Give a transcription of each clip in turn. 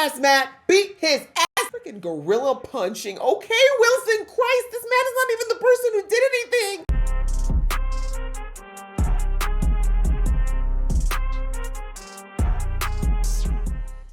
ass, Matt. Beat his ass. Freaking gorilla punching. Okay, Wilson, Christ, this man is not even the person who did anything.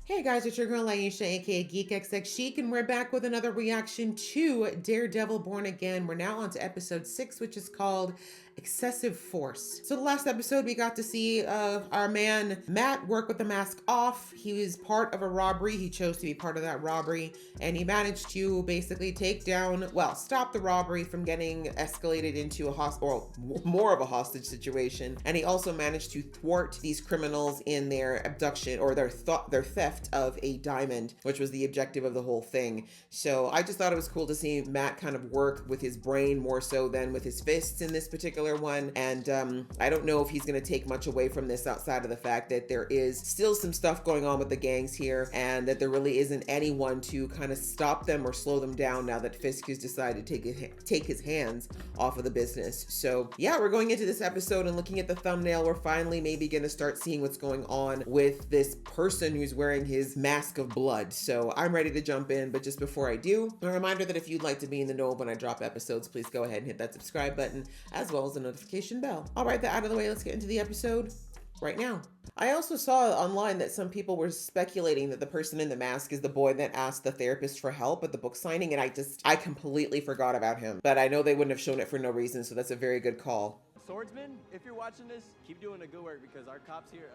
Hey guys, it's your girl Aisha, aka GeekXX Chic, and we're back with another reaction to Daredevil Born Again. We're now on to episode 6, which is called Excessive Force. So the last episode, we got to see our man Matt work with the mask off. He was part of a robbery. He chose to be part of that robbery, and he managed to basically take down, well, stop the robbery from getting escalated into a more of a hostage situation. And he also managed to thwart these criminals in their abduction or their theft of a diamond, which was the objective of the whole thing. So I just thought it was cool to see Matt kind of work with his brain more so than with his fists in this particular one. And I don't know if he's going to take much away from this outside of the fact that there is still some stuff going on with the gangs here, and that there really isn't anyone to kind of stop them or slow them down now that Fisk has decided to take his hands off of the business. So yeah, we're going into this episode and looking at the thumbnail, we're finally maybe going to start seeing what's going on with this person who's wearing his mask of blood. So I'm ready to jump in, but just before I do, a reminder that if you'd like to be in the know when I drop episodes, please go ahead and hit that subscribe button as well as the notification bell. All right, that out of the way, let's get into the episode right now. I also saw online that some people were speculating that the person in the mask is the boy that asked the therapist for help at the book signing, and I completely forgot about him. But I know they wouldn't have shown it for no reason, so that's a very good call. Swordsman, if you're watching this, keep doing the good work because our cops here,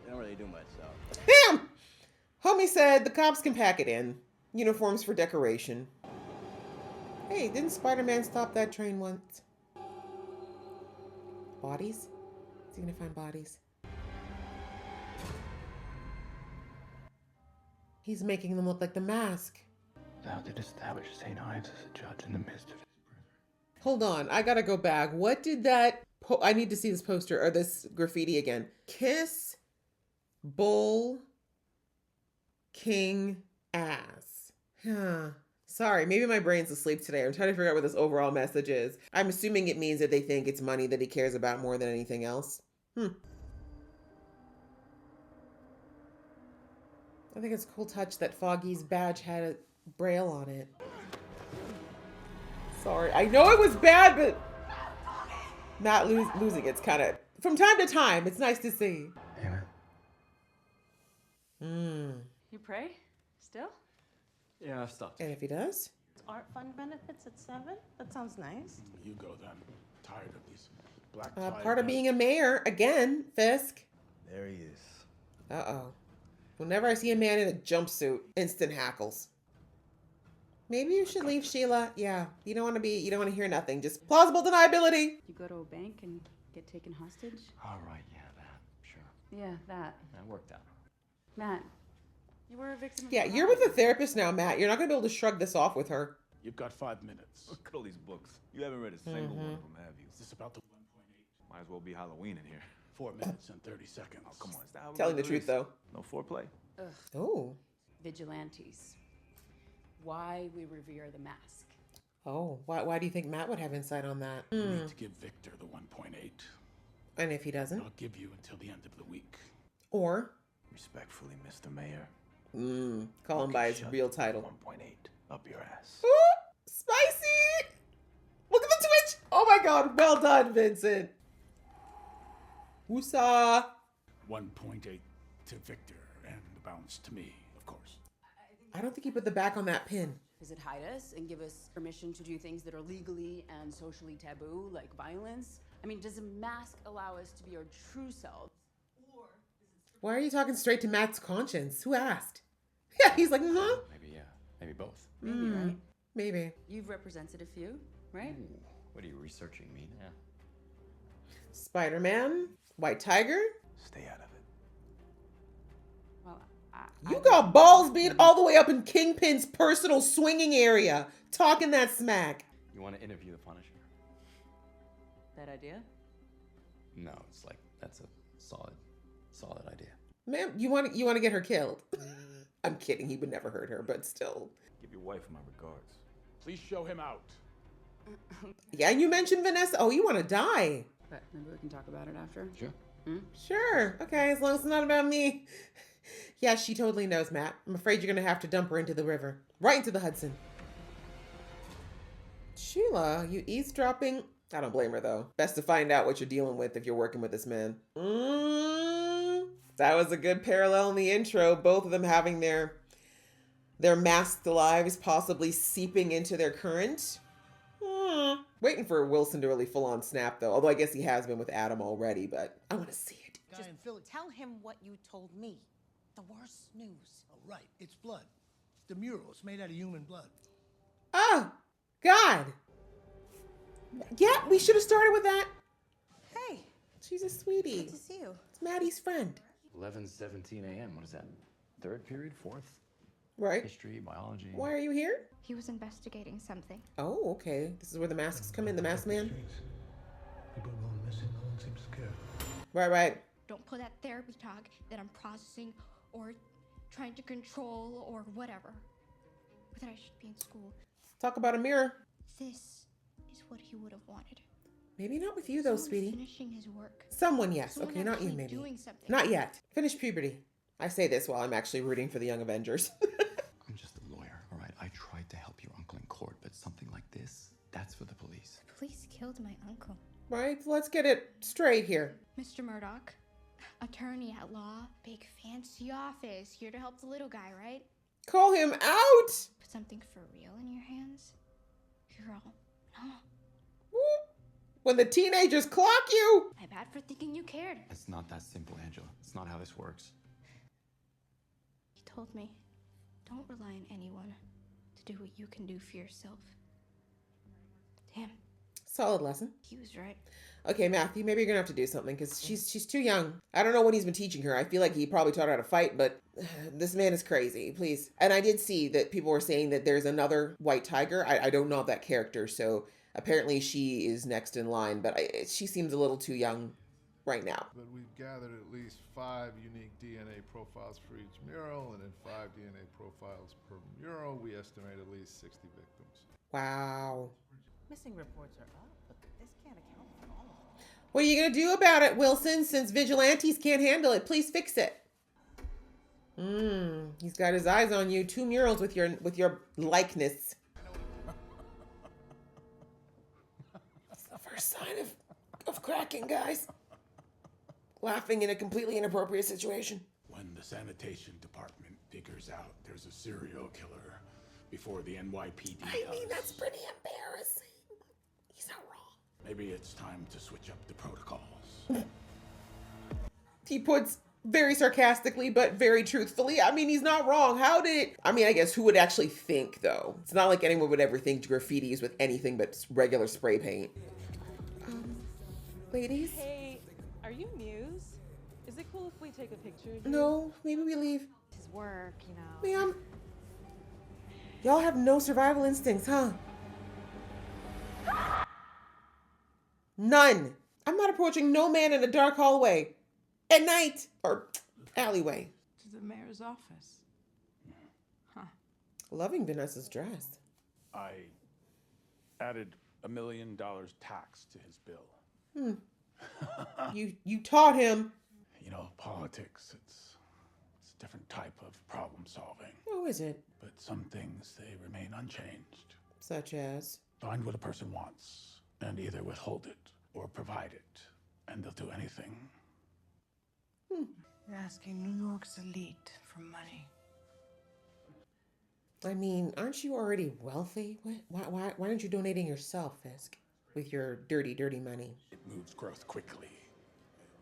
they don't really do much, so. Damn! Homie said the cops can pack it in. Uniforms for decoration. Hey, didn't Spider-Man stop that train once? Bodies? Is he gonna find bodies? He's making them look like the mask. Thou didst establish St. Ives as a judge in the midst of his brethren. Hold on, I gotta go back. What did that... I need to see this poster, or this graffiti again. Kiss, bull, king, ass. Huh. Sorry, maybe my brain's asleep today. I'm trying to figure out what this overall message is. I'm assuming it means that they think it's money that he cares about more than anything else. I think it's a cool touch that Foggy's badge had a braille on it. Sorry, I know it was bad, but not losing it's kind of, from time to time, it's nice to see. Amen. You pray? Still? Yeah, I've stopped. And if he does? Art fund benefits at 7? That sounds nice. You go then. Tired of these black tie Part of being a mayor, again, Fisk. There he is. Uh-oh. Whenever I see a man in a jumpsuit, instant hackles. Maybe you should leave, Sheila. Yeah, you don't want to hear nothing. Just plausible deniability. You go to a bank and get taken hostage? All right, yeah, that, sure. Yeah, that. That worked out. Matt, you were a victim of Yeah, you're with a therapist now, Matt. You're not going to be able to shrug this off with her. You've got 5 minutes. Look at all these books. You haven't read a single one of them, have you? Is this about the 1.8? Might as well be Halloween in here. 4 minutes and 30 seconds. Oh, come on. Is that how we're Telling the gonna do truth, this? though. No foreplay? Ugh, Oh. vigilantes. Why we revere the mask. Oh, why do you think Matt would have insight on that? You need to give Victor the 1.8. And if he doesn't? I'll give you until the end of the week. Or? Respectfully, Mr. Mayor. Call him by his real title. 1.8 up your ass. Ooh, spicy! Look at the twitch! Oh my god, well done, Vincent. Woosah! 1.8 to Victor and the balance to me, of course. I don't think he put the back on that pin. Does it hide us and give us permission to do things that are legally and socially taboo, like violence? I mean, does a mask allow us to be our true selves? Why are you talking straight to Matt's conscience? Who asked? Yeah, he's like, huh? Maybe, yeah. Maybe both. Maybe, right? Maybe. You've represented a few, right? Ooh, what are you researching me now? Spider-Man? White Tiger? Stay out of it. Well, You got balls being all the way up in Kingpin's personal swinging area, talking that smack. You want to interview the Punisher? That idea? No, it's like, that's a solid idea. Ma'am, you want to get her killed? I'm kidding. He would never hurt her, but still. Give your wife my regards. Please show him out. Yeah, and you mentioned Vanessa. Oh, you want to die? But maybe we can talk about it after. Sure. Sure. Okay, as long as it's not about me Yeah, she totally knows, Matt. I'm afraid you're going to have to dump her into the river. Right into the Hudson. Sheila, you eavesdropping? I don't blame her, though. Best to find out what you're dealing with if you're working with this man. That was a good parallel in the intro. Both of them having their masked lives possibly seeping into their current. Waiting for Wilson to really full on snap, though. Although I guess he has been with Adam already, but I want to see it. Just tell him what you told me. The worst news. Oh, right. It's blood. It's the mural. It's made out of human blood. Oh, God. Yeah, we should have started with that. Hey, She's a sweetie. good to see you. It's Maddie's friend. 11:17 a.m. What is that? Third period? Fourth? Right. History, biology. Why are you here? He was investigating something. Oh, okay. This is where the masks come in, the masked man. People are going missing. No one seems scared. Right. Don't pull that therapy talk that I'm processing or trying to control or whatever. Or that I should be in school. Talk about a mirror. This is what he would have wanted. Maybe not with you, though, Someone sweetie. finishing his work. Someone, yes. Someone Okay, not you, actually maybe. doing something. Not yet. Finish puberty. I say this while I'm actually rooting for the Young Avengers. I'm just a lawyer, all right? I tried to help your uncle in court, but something like this, that's for the police. The police killed my uncle. Right? Let's get it straight here. Mr. Murdoch, attorney at law, big fancy office, here to help the little guy, right? Call him out! Put something for real in your hands? You're all, no. When the teenagers clock you! My bad for thinking you cared. It's not that simple, Angela. It's not how this works. He told me, don't rely on anyone to do what you can do for yourself. Damn, Solid lesson. he was right. Okay, Matthew, maybe you're gonna have to do something because she's too young. I don't know what he's been teaching her. I feel like he probably taught her how to fight, but this man is crazy. Please. And I did see that people were saying that there's another white tiger. I don't know that character, so apparently she is next in line, but she seems a little too young right now. But we've gathered at least 5 unique DNA profiles for each mural, and in 5 DNA profiles per mural, we estimate at least 60 victims. Wow. Missing reports are up, but this can't account for all of them. What are you gonna do about it, Wilson? Since vigilantes can't handle it, please fix it. He's got his eyes on you. 2 murals with your likeness. That's the first sign of cracking, guys. Laughing in a completely inappropriate situation. When the sanitation department figures out there's a serial killer before the NYPD I mean, does, that's pretty embarrassing. He's not wrong. maybe it's time to switch up the protocols. He puts very sarcastically, but very truthfully. I mean, he's not wrong. I guess who would actually think, though? It's not like anyone would ever think graffiti is with anything but regular spray paint. Ladies? Hey, are you Muse? Is it cool if we take a picture of you? No, maybe we leave. His work, you know. Ma'am, y'all have no survival instincts, huh? None. I'm not approaching no man in a dark hallway at night or alleyway. To the mayor's office. Loving Vanessa's dress. I added $1 million tax to his bill. You taught him. You know, politics, it's a different type of problem solving. Oh, is it? But some things, they remain unchanged. Such as? Find what a person wants and either withhold it or provide it, and they'll do anything. You're asking New York's elite for money. I mean, aren't you already wealthy? Why aren't you donating yourself, Fisk, with your dirty, dirty money? It moves growth quickly.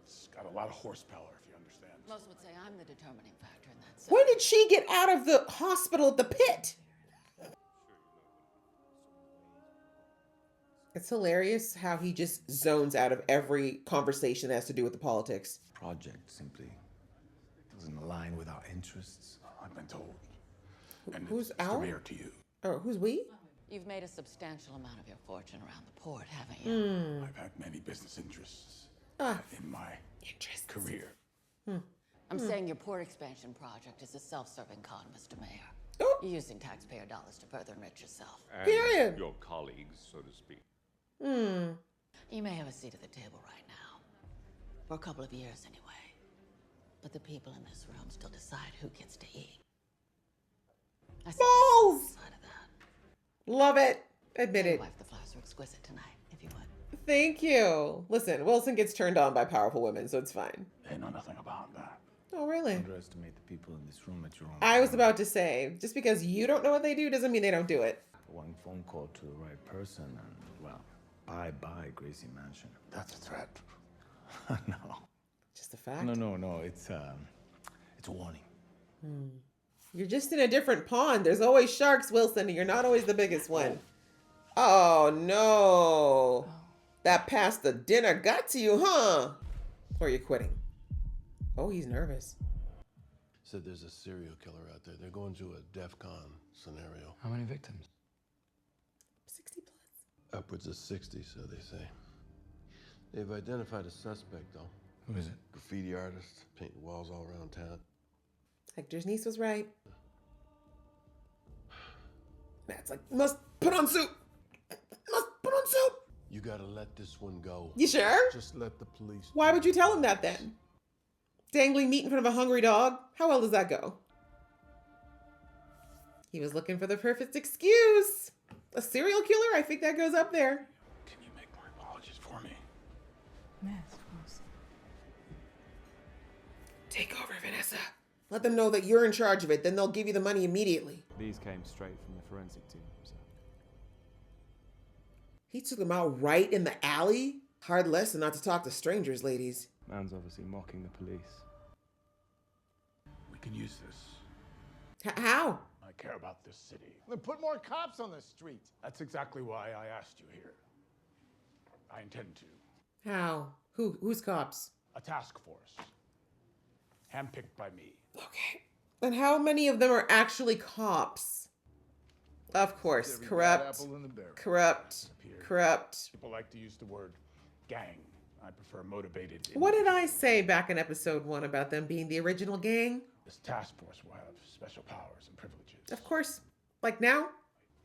It's got a lot of horsepower, if you understand. Most would say I'm the determining factor in that. When did she get out of the hospital at the pit? It's hilarious how he just zones out of every conversation that has to do with the politics. Project simply doesn't align with our interests. I've been told. And Who's it's the our? mayor to you. Oh, who's we? You've made a substantial amount of your fortune around the port, haven't you? I've had many business interests Ah, in my interests. career. I'm saying your port expansion project is a self-serving con, Mr. Mayor. Oh. You're using taxpayer dollars to further enrich yourself. Period. Your colleagues, so to speak. You may have a seat at the table right now. For a couple of years, anyway. But the people in this room still decide who gets to eat. Balls! Love it. Admit it. Wife, the flowers are exquisite tonight, if you would. Thank you. Listen, Wilson gets turned on by powerful women, so it's fine. They know nothing about that. Oh, really? Underestimate the people in this room at your own I was about to say, just because you don't know what they do doesn't mean they don't do it. One phone call to the right person and, well, bye-bye, Gracie Mansion. That's a threat. No. Just a fact? No. It's a warning. You're just in a different pond. There's always sharks, Wilson, and you're not always the biggest one. Oh, no. That past the dinner got to you, huh? Or are you quitting? Oh, he's nervous. Said there's a serial killer out there. They're going through a DEF CON scenario. How many victims? 60 plus. Upwards of 60, so they say. They've identified a suspect, though. Who is it? Graffiti artist, painting walls all around town. Hector's niece was right. Matt's like, must put on soup. Must put on soup. You gotta let this one go. You sure? Just let the police. Why would you tell him that then? Dangling meat in front of a hungry dog? How well does that go? He was looking for the perfect excuse. A serial killer? I think that goes up there. Can you make more apologies for me? Take over, Vanessa. Let them know that you're in charge of it. Then they'll give you the money immediately. These came straight from the forensic team, so. He took them out right in the alley? Hard lesson not to talk to strangers, ladies. Man's obviously mocking the police. We can use this. How? I care about this city. Then put more cops on the street. That's exactly why I asked you here. I intend to. How? Who's cops? A task force. Handpicked by me. Okay. And how many of them are actually cops? Of course. Corrupt. Corrupt. People like to use the word gang. I prefer motivated. What did I say back in episode 1 about them being the original gang? This task force will have special powers and privileges. Of course. Like now?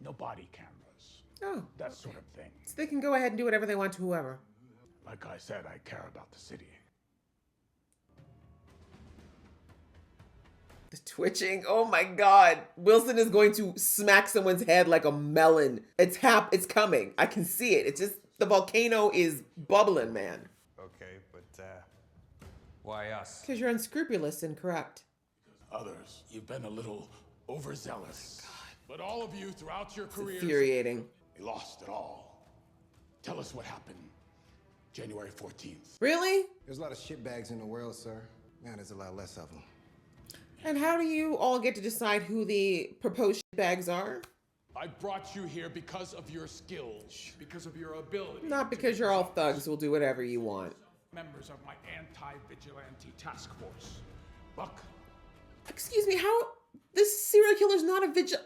No body cameras. Oh. That sort of thing. So they can go ahead and do whatever they want to whoever. Like I said, I care about the city. The twitching. Oh my God. Wilson is going to smack someone's head like a melon. It's coming. I can see it. It's just the volcano is bubbling, man. Okay, but why us? Because you're unscrupulous and corrupt. Others, you've been a little overzealous. But all of you throughout your careers, Infuriating. You lost it all. Tell us what happened January 14th. Really? There's a lot of shitbags in the world, sir. Now there's a lot less of them. And how do you all get to decide who the proposed bags are? I brought you here because of your skills, because of your ability. Not because you're all thugs will do whatever you want. Members of my anti-vigilante task force. Buck. Excuse me, how? This serial killer's not a vigil...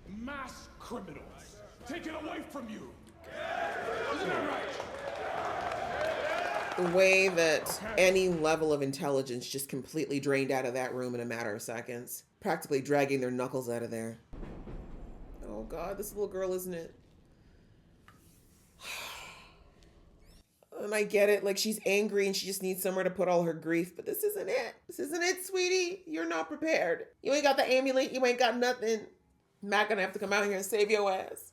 Mass criminals. Take it away from you. Isn't it right? The way that any level of intelligence just completely drained out of that room in a matter of seconds. Practically dragging their knuckles out of there. Oh God, this little girl, isn't it? And I get it, like she's angry and she just needs somewhere to put all her grief, but this isn't it. This isn't it, sweetie. You're not prepared. You ain't got the amulet, you ain't got nothing. Matt gonna have to come out here and save your ass.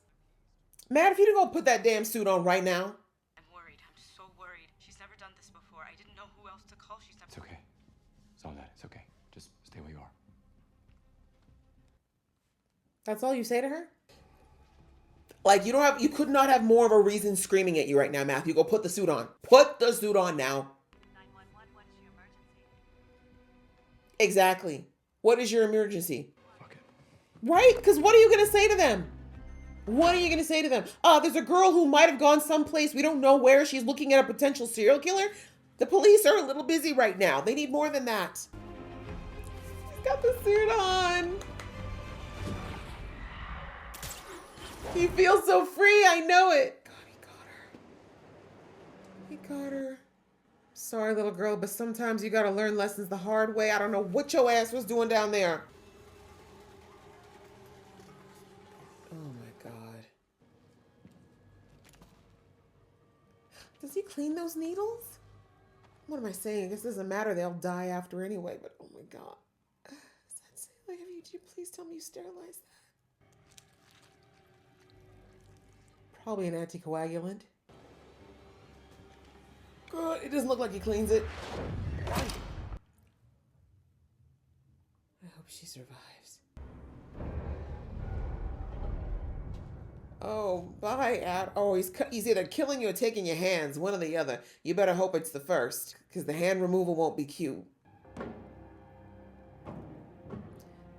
Matt, if you didn't go put that damn suit on right now. I'm worried. I'm so worried. She's never done this before. I didn't know who else to call. She's never... It's okay. It's all that. It's okay. Just stay where you are. That's all you say to her? Like you could not have more of a reason screaming at you right now, Matthew. Go put the suit on. Put the suit on now. 911, what's your emergency? Exactly. What is your emergency? Fuck it. Right? Because what are you going to say to them? What are you going to say to them? There's a girl who might have gone someplace. We don't know where. She's looking at a potential serial killer. The police are a little busy right now. They need more than that. He's got the suit on. He feels so free. I know it. God, he got her. Sorry, little girl, but sometimes you got to learn lessons the hard way. I don't know what your ass was doing down there. Oh my God. Does he clean those needles? What am I saying? This doesn't matter. They'll die after anyway, but oh my God. Does that say, like, have you please tell me you sterilized that? Probably an anticoagulant. Good. It doesn't look like he cleans it. I hope she survives. Oh, bye, Ad. Oh, he's either killing you or taking your hands, one or the other. You better hope it's the first, because the hand removal won't be cute.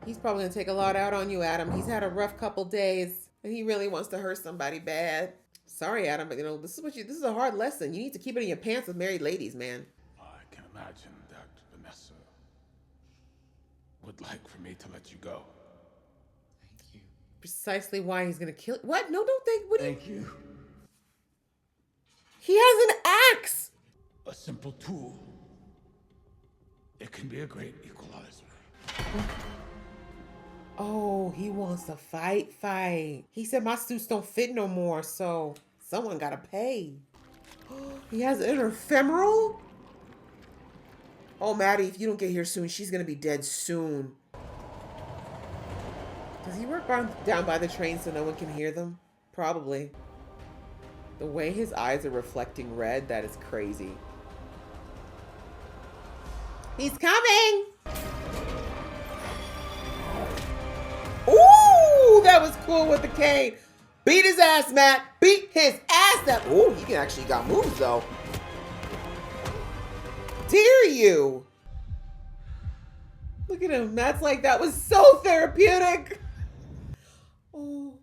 He's probably gonna take a lot out on you, Adam. He's had a rough couple days, and he really wants to hurt somebody bad. Sorry, Adam, but you know, this is a hard lesson. You need to keep it in your pants with married ladies, man. I can imagine that Vanessa would like for me to let you go. Precisely why he's gonna kill. What? No, don't think. What? Thank you. He has an axe. A simple tool. It can be a great equalizer. Oh, he wants to fight. He said my suits don't fit no more, so someone gotta pay. He has an interfemoral? Oh, Maddie, if you don't get here soon, she's gonna be dead soon. Does he work down by the train so no one can hear them? Probably. The way his eyes are reflecting red, that is crazy. He's coming! Ooh, that was cool with the cane. Beat his ass, Matt. Beat his ass up. Ooh, he actually got moves, though. Dare you? Look at him. Matt's like, that was so therapeutic. Oh,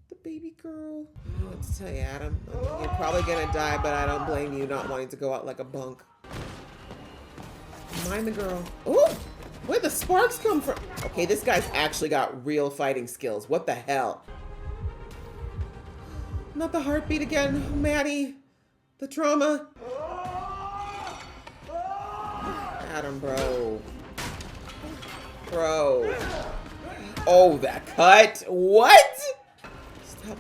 the baby girl. I don't know what to tell you, Adam. I mean, you're probably gonna die, but I don't blame you not wanting to go out like a bunk. Mind the girl. Ooh, where'd the sparks come from? Okay, this guy's actually got real fighting skills. What the hell? Not the heartbeat again, Maddie. The trauma. Adam, bro. Bro. Oh, that cut. What? Stop.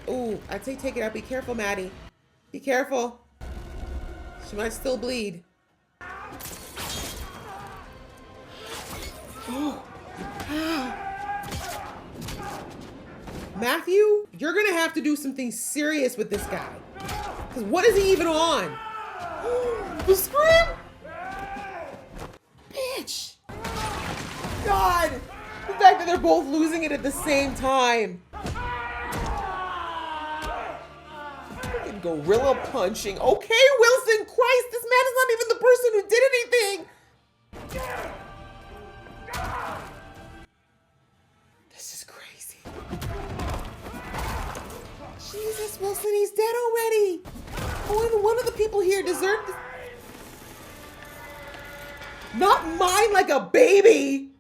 Ooh, I'd say take it out. Be careful, Maddie. Be careful. She might still bleed. Matthew, you're gonna have to do something serious with this guy. Because what is he even on? The scream? Bitch. God. The fact that they're both losing it at the same time. Freaking gorilla punching. Okay, Wilson. Christ, this man is not even the person who did anything. This is crazy. Jesus, Wilson, he's dead already. Oh, and one of the people here deserved this. Not mine like a baby.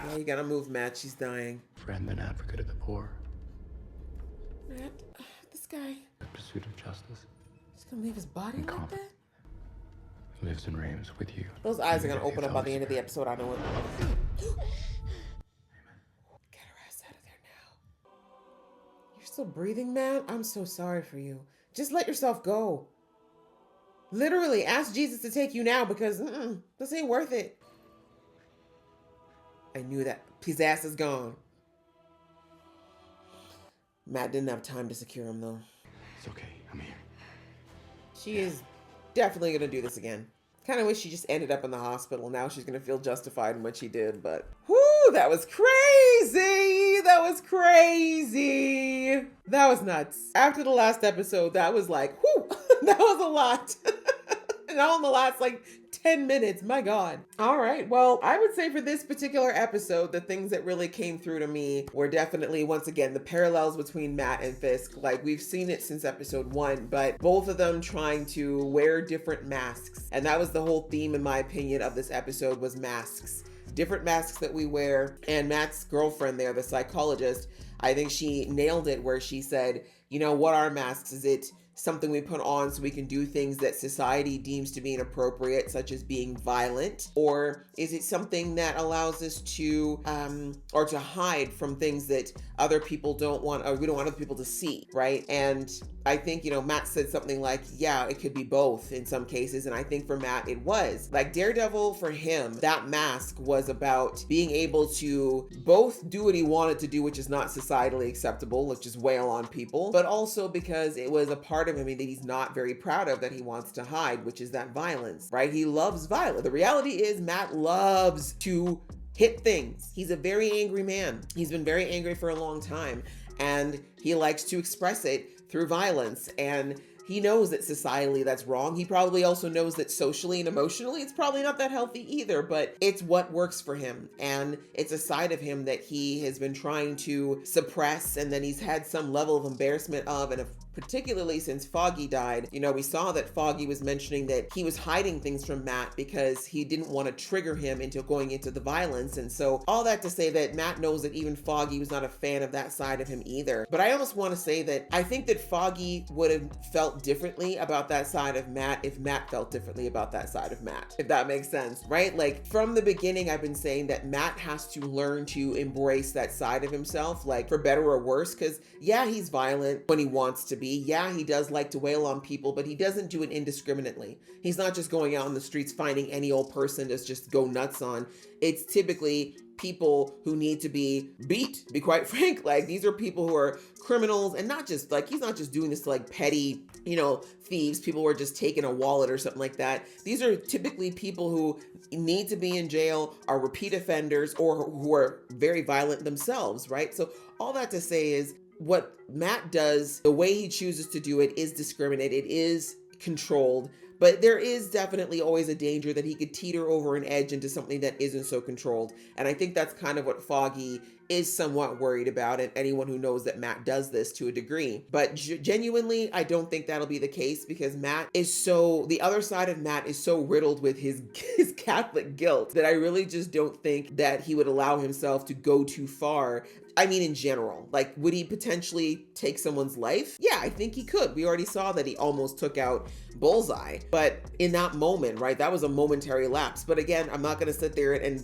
Yeah, you gotta move, Matt. She's dying. Friend and advocate of the poor. Matt, this guy. In pursuit of justice. He's gonna leave his body like that? Lives and reigns with you. Those eyes are gonna open up by the end of the episode. I know it. Get her ass out of there now. You're still breathing, Matt? I'm so sorry for you. Just let yourself go. Literally, ask Jesus to take you now because this ain't worth it. I knew that. His ass is gone. Matt didn't have time to secure him, though. It's okay. I'm here. She is definitely going to do this again. Kind of wish she just ended up in the hospital. Now she's going to feel justified in what she did, but... Whoo, that was crazy! That was crazy! That was nuts. After the last episode, that was like, whoo! That was a lot. And all in the last, 10 minutes. My God. All right. Well, I would say for this particular episode, the things that really came through to me were definitely, once again, the parallels between Matt and Fisk. We've seen it since episode 1, but both of them trying to wear different masks. And that was the whole theme, in my opinion, of this episode was masks. Different masks that we wear. And Matt's girlfriend there, the psychologist, I think she nailed it where she said, you know, what are masks? Is it something we put on so we can do things that society deems to be inappropriate, such as being violent? Or is it something that allows us to, or to hide from things that other people don't want, or we don't want other people to see, right? And I think, Matt said something like, yeah, it could be both in some cases. And I think for Matt, it was. Like Daredevil, for him, that mask was about being able to both do what he wanted to do, which is not societally acceptable, which is wail on people, but also because it was a part of him that he's not very proud of, that he wants to hide, which is that violence, right? He loves violence. The reality is Matt loves to hit things. He's a very angry man. He's been very angry for a long time, and he likes to express it through violence. And he knows that societally that's wrong. He probably also knows that socially and emotionally it's probably not that healthy either, but it's what works for him. And it's a side of him that he has been trying to suppress, and then he's had some level of embarrassment of, and particularly since Foggy died. We saw that Foggy was mentioning that he was hiding things from Matt because he didn't want to trigger him into going into the violence. And so all that to say that Matt knows that even Foggy was not a fan of that side of him either. But I almost want to say that I think that Foggy would have felt differently about that side of Matt if Matt felt differently about that side of Matt, if that makes sense, right? Like from the beginning, I've been saying that Matt has to learn to embrace that side of himself, like for better or worse, because yeah, he's violent when he wants to be. Yeah, he does like to wail on people, but he doesn't do it indiscriminately. He's not just going out in the streets finding any old person to just go nuts on. It's typically people who need to be beat, to be quite frank. Like these are people who are criminals, and not just like, he's not just doing this to like petty, thieves, people who are just taking a wallet or something like that. These are typically people who need to be in jail, are repeat offenders, or who are very violent themselves, right? So all that to say is what Matt does, the way he chooses to do it is discriminated, it is controlled, but there is definitely always a danger that he could teeter over an edge into something that isn't so controlled. And I think that's kind of what Foggy is somewhat worried about, and anyone who knows that Matt does this to a degree. But genuinely, I don't think that'll be the case, because Matt is the other side of Matt is so riddled with his Catholic guilt that I really just don't think that he would allow himself to go too far. I mean, in general, like, would he potentially take someone's life? Yeah, I think he could. We already saw that he almost took out Bullseye, but in that moment, right, that was a momentary lapse. But again, I'm not going to sit there and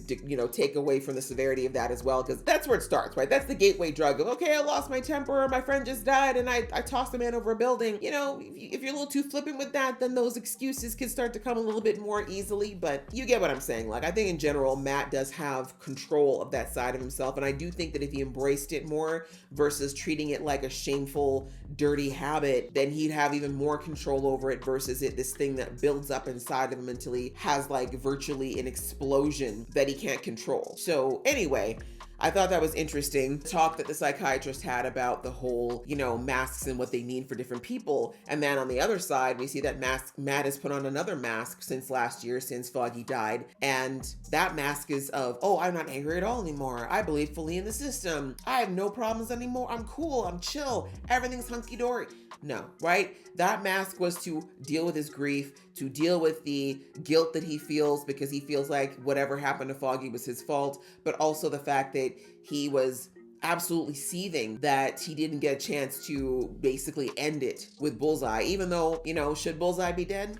take away from the severity of that as well, because that's where it starts, right? That's the gateway drug of, okay, I lost my temper, my friend just died, and I tossed a man over a building. If you're a little too flippant with that, then those excuses can start to come a little bit more easily. But you get what I'm saying. Like, I think in general, Matt does have control of that side of himself, and I do think that if he embraced it more versus treating it like a shameful, dirty habit, then he'd have even more control over it versus this thing that builds up inside of him until he has like virtually an explosion that he can't control. So anyway, I thought that was interesting. Talk that the psychiatrist had about the whole, masks and what they mean for different people. And then on the other side, we see that Matt has put on another mask since last year, since Foggy died. And that mask is of, oh, I'm not angry at all anymore. I believe fully in the system. I have no problems anymore. I'm cool. I'm chill. Everything's hunky-dory. No, right? That mask was to deal with his grief, to deal with the guilt that he feels because he feels like whatever happened to Foggy was his fault, but also the fact that he was absolutely seething that he didn't get a chance to basically end it with Bullseye, even though, should Bullseye be dead?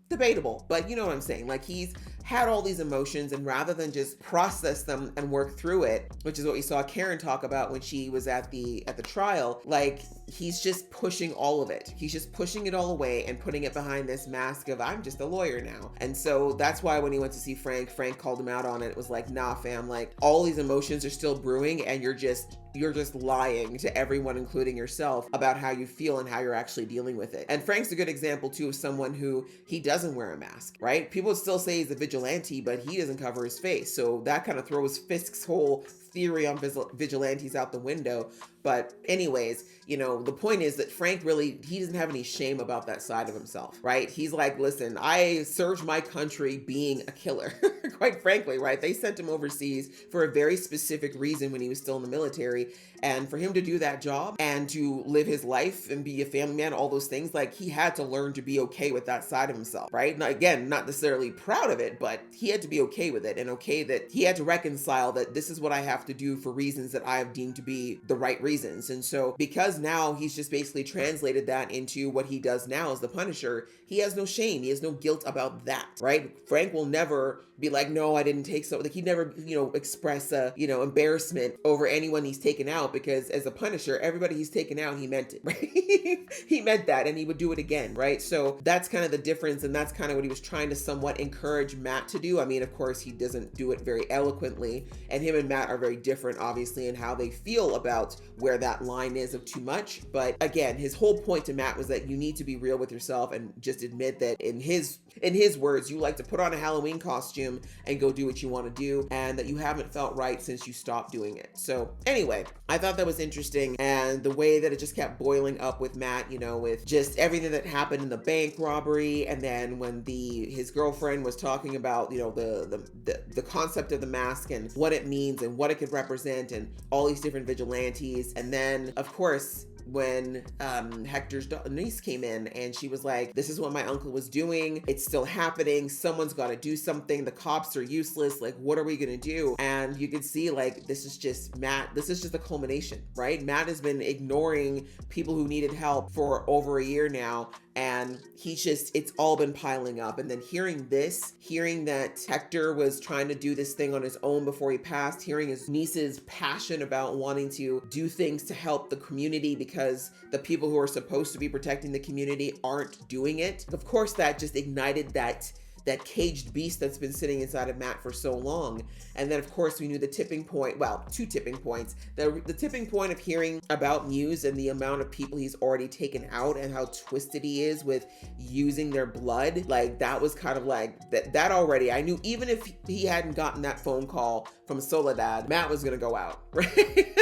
Debatable, but you know what I'm saying? Like, he's had all these emotions, and rather than just process them and work through it, which is what we saw Karen talk about when she was at the trial, like, he's just pushing all of it. He's just pushing it all away and putting it behind this mask of, I'm just a lawyer now. And so that's why when he went to see Frank called him out on it. It was like, nah, fam, like, all these emotions are still brewing, and you're just lying to everyone, including yourself, about how you feel and how you're actually dealing with it. And Frank's a good example too of someone who, he doesn't wear a mask, right? People would still say he's a vigilante, but he doesn't cover his face. So that kind of throws Fisk's whole theory on vigilantes out the window. But anyways, the point is that Frank really, he doesn't have any shame about that side of himself, right? He's like, listen, I served my country being a killer, quite frankly, right? They sent him overseas for a very specific reason when he was still in the military. And for him to do that job and to live his life and be a family man, all those things, like, he had to learn to be okay with that side of himself, right? Now, again, not necessarily proud of it, but he had to be okay with it, and okay that he had to reconcile that this is what I have to do for reasons that I have deemed to be the right reasons. And so because now he's just basically translated that into what he does now as the Punisher, he has no shame. He has no guilt about that, right? Frank will never be like, no, I didn't take so, like, he'd never, express embarrassment over anyone he's taken out, out, because as a Punisher, everybody he's taken out, he meant it, right? He meant that, and he would do it again, right? So that's kind of the difference, and that's kind of what he was trying to somewhat encourage Matt to do. I mean, of course, he doesn't do it very eloquently, and him and Matt are very different, obviously, in how they feel about where that line is of too much. But again, his whole point to Matt was that you need to be real with yourself and just admit that in his words, you like to put on a Halloween costume and go do what you want to do, and that you haven't felt right since you stopped doing it. So anyway, I thought that was interesting, and the way that it just kept boiling up with Matt, you know, with just everything that happened in the bank robbery, and then when his girlfriend was talking about, you know, the concept of the mask and what it means and what it could represent and all these different vigilantes. And then of course, when Hector's niece came in and she was like, this is what my uncle was doing, it's still happening, someone's got to do something, the cops are useless, like what are we gonna do? And you can see, like, this is just Matt, this is just a culmination, right? Matt has been ignoring people who needed help for over a year now, and it's all been piling up. And then hearing that Hector was trying to do this thing on his own before he passed, hearing his niece's passion about wanting to do things to help the community because the people who are supposed to be protecting the community aren't doing it. Of course, that just ignited that caged beast that's been sitting inside of Matt for so long. And then of course we knew the tipping point, well, two tipping points. The tipping point of hearing about Muse and the amount of people he's already taken out and how twisted he is with using their blood. Like that was kind of like, that already, I knew even if he hadn't gotten that phone call from Soledad, Matt was gonna go out, right?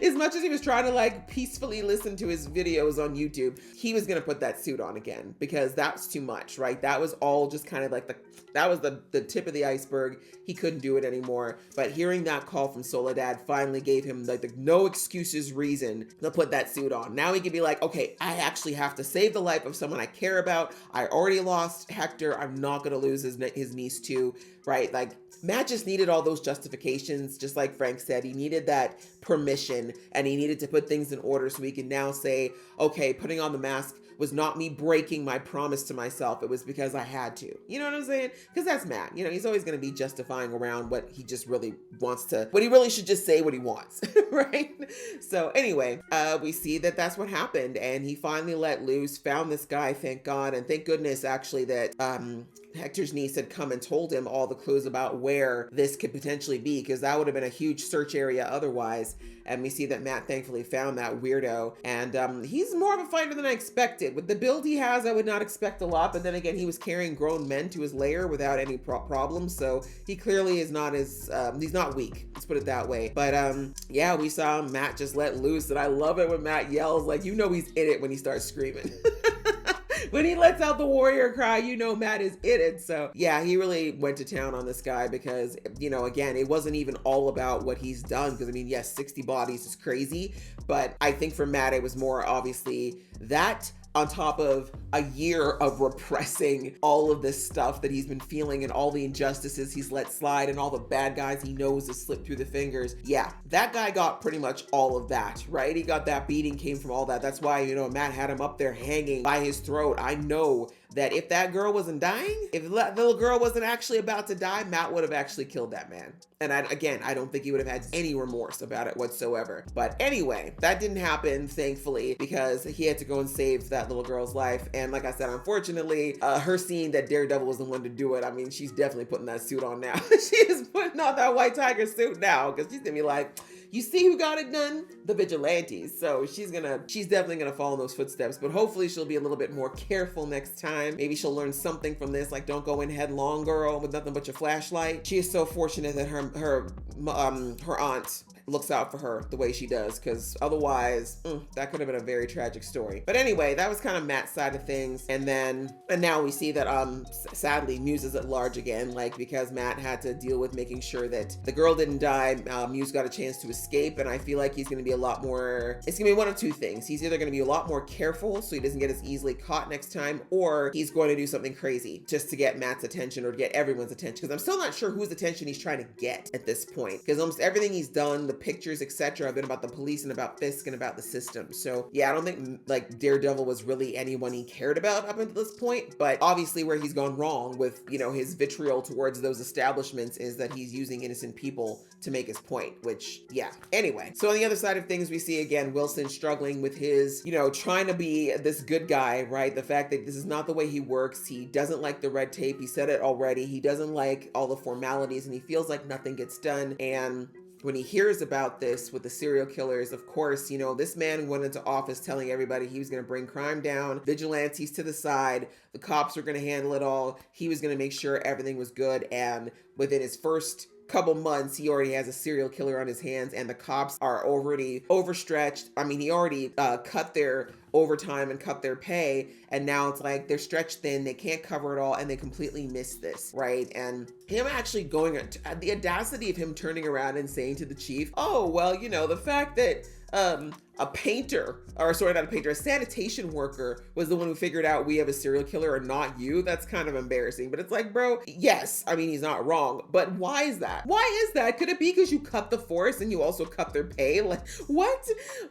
As much as he was trying to like peacefully listen to his videos on YouTube, he was gonna put that suit on again because that's too much, right? That was all just kind of like that was the tip of the iceberg. He couldn't do it anymore. But hearing that call from Soledad finally gave him like the no excuses reason to put that suit on. Now he could be like, okay, I actually have to save the life of someone I care about. I already lost Hector. I'm not gonna lose his niece too, right? Like Matt just needed all those justifications, just like Frank said. He needed that permission, and he needed to put things in order so he can now say, okay, putting on the mask was not me breaking my promise to myself. It was because I had to. You know what I'm saying? Because that's Matt. You know, he's always going to be justifying around what he just really wants to, what he really should just say what he wants, right? So anyway, we see that that's what happened, and he finally let loose, found this guy, thank God, and thank goodness actually that Hector's niece had come and told him all the clues about where this could potentially be, because that would have been a huge search area otherwise. And we see that Matt thankfully found that weirdo, and he's more of a fighter than I expected. With the build he has, I would not expect a lot, but then again, he was carrying grown men to his lair without any problems, so he clearly is not as, he's not weak, let's put it that way. But yeah, we saw Matt just let loose, and I love it when Matt yells, like, you know he's in it when he starts screaming. When he lets out the warrior cry, you know Matt is in it. So yeah, he really went to town on this guy because, you know, again, it wasn't even all about what he's done. Because I mean, yes, 60 bodies is crazy. But I think for Matt, it was more obviously that on top of a year of repressing all of this stuff that he's been feeling and all the injustices he's let slide and all the bad guys he knows have slipped through the fingers. Yeah, that guy got pretty much all of that, right? He got that beating came from all that. That's why, you know, Matt had him up there hanging by his throat. I know that if that girl wasn't dying, if that little girl wasn't actually about to die, Matt would have actually killed that man. And I don't think he would have had any remorse about it whatsoever. But anyway, that didn't happen, thankfully, because he had to go and save that little girl's life. And like I said, unfortunately, her seeing that Daredevil was the one to do it, I mean, she's definitely putting that suit on now. She is putting on that white tiger suit now, because she's gonna be like, you see who got it done? The vigilantes. So she's definitely gonna follow in those footsteps, but hopefully she'll be a little bit more careful next time. Maybe she'll learn something from this, like don't go in headlong, girl, with nothing but your flashlight. She is so fortunate that her aunt looks out for her the way she does, because otherwise that could have been a very tragic story. But anyway, that was kind of Matt's side of things. And now we see that sadly Muse is at large again, like because Matt had to deal with making sure that the girl didn't die. Muse got a chance to escape, and I feel like he's going to be a lot more, it's going to be one of two things. He's either going to be a lot more careful so he doesn't get as easily caught next time, or he's going to do something crazy just to get Matt's attention or to get everyone's attention, because I'm still not sure whose attention he's trying to get at this point, because almost everything he's done, the pictures, etc., have been about the police and about Fisk and about the system. So yeah, I don't think like Daredevil was really anyone he cared about up until this point, but obviously where he's gone wrong with, you know, his vitriol towards those establishments is that he's using innocent people to make his point, which, yeah. Anyway, so on the other side of things, we see again Wilson struggling with his, you know, trying to be this good guy, right? The fact that this is not the way he works. He doesn't like the red tape. He said it already. He doesn't like all the formalities, and he feels like nothing gets done. And when he hears about this with the serial killers, of course, you know, this man went into office telling everybody he was going to bring crime down, vigilantes to the side, the cops were going to handle it all. He was going to make sure everything was good. And within his first couple months, he already has a serial killer on his hands, and the cops are already overstretched. I mean, he already cut their overtime and cut their pay, and now it's like they're stretched thin, they can't cover it all, and they completely miss this, right? And him actually going, the audacity of him turning around and saying to the chief, oh, well, you know, the fact that a painter, or sorry, not a painter, a sanitation worker was the one who figured out we have a serial killer and not you. That's kind of embarrassing. But it's like, bro, yes, I mean, he's not wrong, but why is that? Why is that? Could it be because you cut the force and you also cut their pay? Like, what?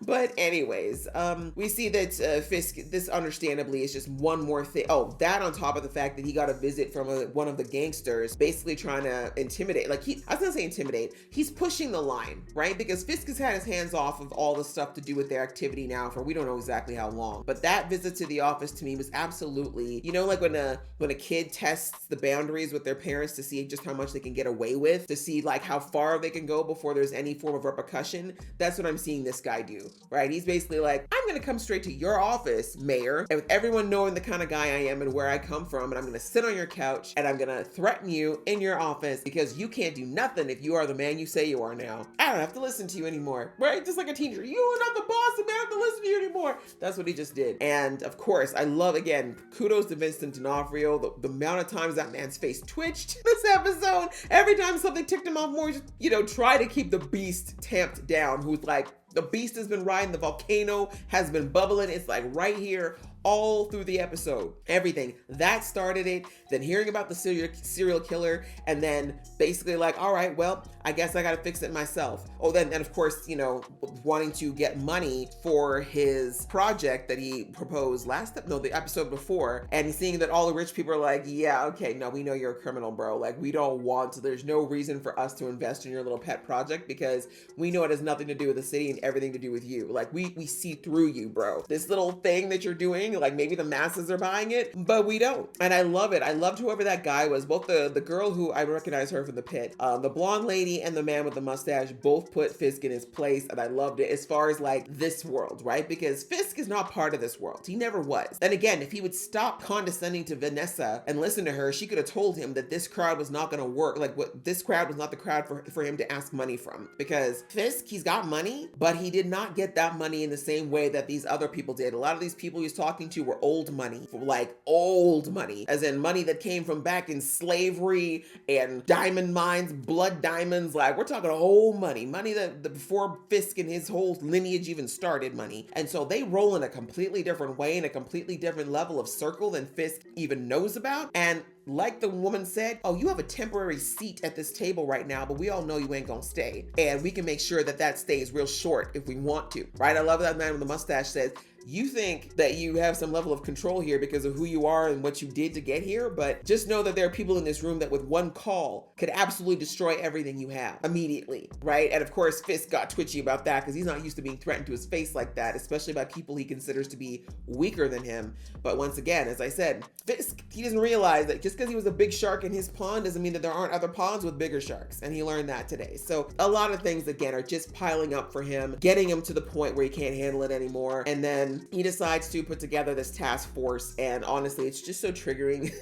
But anyways, we see that Fisk, this understandably is just one more thing. Oh, that on top of the fact that he got a visit from one of the gangsters, basically trying to intimidate, like I was gonna say intimidate, he's pushing the line, right? Because Fisk has had his hands off of all the stuff to do with their activity now for we don't know exactly how long. But that visit to the office to me was absolutely, you know, like when a kid tests the boundaries with their parents to see just how much they can get away with, to see like how far they can go before there's any form of repercussion. That's what I'm seeing this guy do, right? He's basically like, I'm gonna come straight to your office, mayor, and with everyone knowing the kind of guy I am and where I come from, and I'm gonna sit on your couch and I'm gonna threaten you in your office because you can't do nothing if you are the man you say you are now. I don't have to listen to you anymore, right? Just like a teenager. You are not the boss, and I don't have to listen to you anymore. That's what he just did. And of course, I love, again, kudos to Vincent D'Onofrio, the amount of times that man's face twitched this episode. Every time something ticked him off more, just, you know, try to keep the beast tamped down, who's like, the beast has been riding, the volcano has been bubbling. It's like right here, all through the episode, everything that started it, then hearing about the serial killer, and then basically like, all right, well, I guess I gotta fix it myself. Oh, then, and of course, you know, wanting to get money for his project that he proposed the episode before, and he's seeing that all the rich people are like, yeah, okay, no, we know you're a criminal, bro. Like, we don't want to, there's no reason for us to invest in your little pet project because we know it has nothing to do with the city and everything to do with you. Like, we see through you, bro. This little thing that you're doing, like maybe the masses are buying it, but we don't. And I love it. I loved whoever that guy was. Both the girl who I recognize her from the pit, the blonde lady and the man with the mustache both put Fisk in his place, and I loved it as far as like this world, right? Because Fisk is not part of this world. He never was. And again, if he would stop condescending to Vanessa and listen to her, she could have told him that this crowd was not going to work. Like what this crowd was not the crowd for him to ask money from. Because Fisk, he's got money, but he did not get that money in the same way that these other people did. A lot of these people he was talking to were old money, like old money, as in money that came from back in slavery and diamond mines, blood diamonds. Like we're talking old money that before Fisk and his whole lineage even started money. And so they roll in a completely different way, in a completely different level of circle than Fisk even knows about. And like the woman said, oh, you have a temporary seat at this table right now, but we all know you ain't gonna stay. And we can make sure that that stays real short if we want to, right? I love that man with the mustache says, you think that you have some level of control here because of who you are and what you did to get here, but just know that there are people in this room that with one call could absolutely destroy everything you have immediately, right? And of course, Fisk got twitchy about that because he's not used to being threatened to his face like that, especially by people he considers to be weaker than him. But once again, as I said, Fisk, he doesn't realize that just because he was a big shark in his pond doesn't mean that there aren't other ponds with bigger sharks. And he learned that today. So a lot of things, again, are just piling up for him, getting him to the point where he can't handle it anymore. And then he decides to put together this task force, and honestly, it's just so triggering.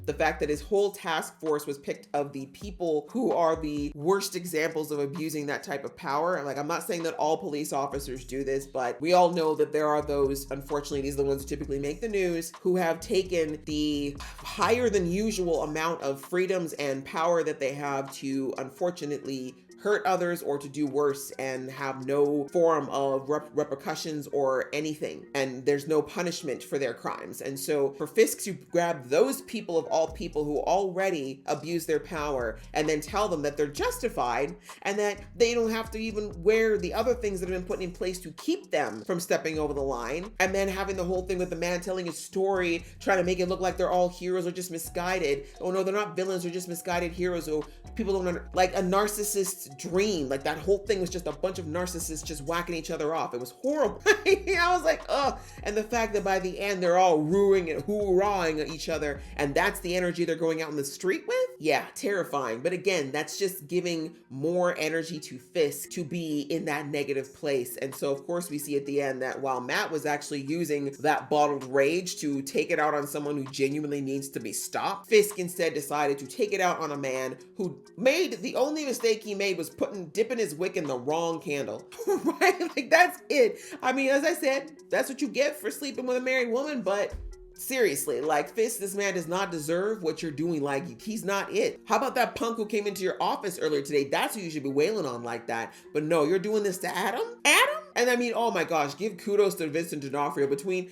The fact that his whole task force was picked of the people who are the worst examples of abusing that type of power. Like, I'm not saying that all police officers do this, but we all know that there are those, unfortunately, these are the ones who typically make the news, who have taken the higher than usual amount of freedoms and power that they have to, unfortunately, hurt others or to do worse and have no form of repercussions or anything. And there's no punishment for their crimes. And so for Fisk to grab those people of all people who already abuse their power and then tell them that they're justified and that they don't have to even wear the other things that have been put in place to keep them from stepping over the line, and then having the whole thing with the man telling his story, trying to make it look like they're all heroes or just misguided. Oh no, they're not villains, they're just misguided heroes. Or people don't like a narcissist's dream. Like that whole thing was just a bunch of narcissists just whacking each other off. It was horrible. I was like, oh, and the fact that by the end they're all ruining and hoorahing at each other, and that's the energy they're going out in the street with. Yeah, terrifying. But again, that's just giving more energy to Fisk to be in that negative place. And so of course we see at the end that while Matt was actually using that bottled rage to take it out on someone who genuinely needs to be stopped, Fisk instead decided to take it out on a man who made the only mistake he made was dipping his wick in the wrong candle. Right? Like that's it. I mean, as I said, that's what you get for sleeping with a married woman, but seriously, like Fisk, this man does not deserve what you're doing. Like he's not it. How about that punk who came into your office earlier today? That's who you should be wailing on like that. But no, you're doing this to Adam? Adam? And I mean, oh my gosh, give kudos to Vincent D'Onofrio between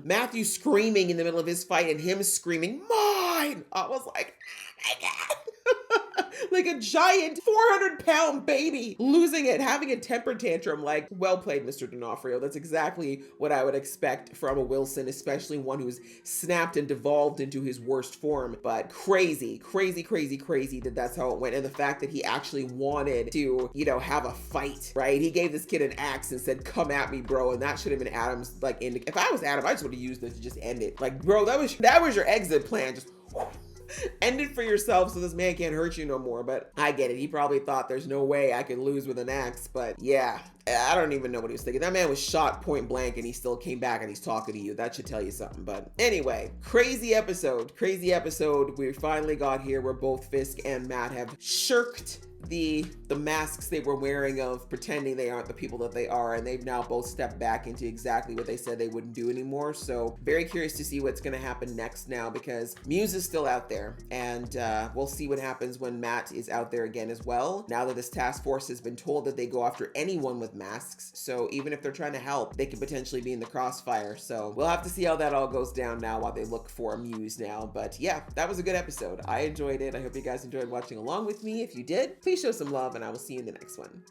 Matthew screaming in the middle of his fight and him screaming, mine! I was like, oh my God. Like a giant 400-pound baby losing it, having a temper tantrum. Like, well played, Mr. D'Onofrio. That's exactly what I would expect from a Wilson, especially one who's snapped and devolved into his worst form. But crazy, crazy, crazy, crazy that that's how it went. And the fact that he actually wanted to, you know, have a fight, right? He gave this kid an axe and said, come at me, bro. And that should have been Adam's, like, if I was Adam, I just would have used it to just end it. Like, bro, that was your exit plan. Just end it for yourself so this man can't hurt you no more. But I get it. He probably thought there's no way I could lose with an axe. But yeah, I don't even know what he was thinking. That man was shot point blank and he still came back and he's talking to you. That should tell you something. But anyway, crazy episode. Crazy episode. We finally got here where both Fisk and Matt have shirked the masks they were wearing of pretending they aren't the people that they are, and they've now both stepped back into exactly what they said they wouldn't do anymore. So very curious to see what's going to happen next now, because Muse is still out there, and we'll see what happens when Matt is out there again as well, now that this task force has been told that they go after anyone with masks. So even if they're trying to help, they could potentially be in the crossfire. So we'll have to see how that all goes down now while they look for Muse now. But yeah, that was a good episode. I enjoyed it. I hope you guys enjoyed watching along with me. If you did, please show some love, and I will see you in the next one.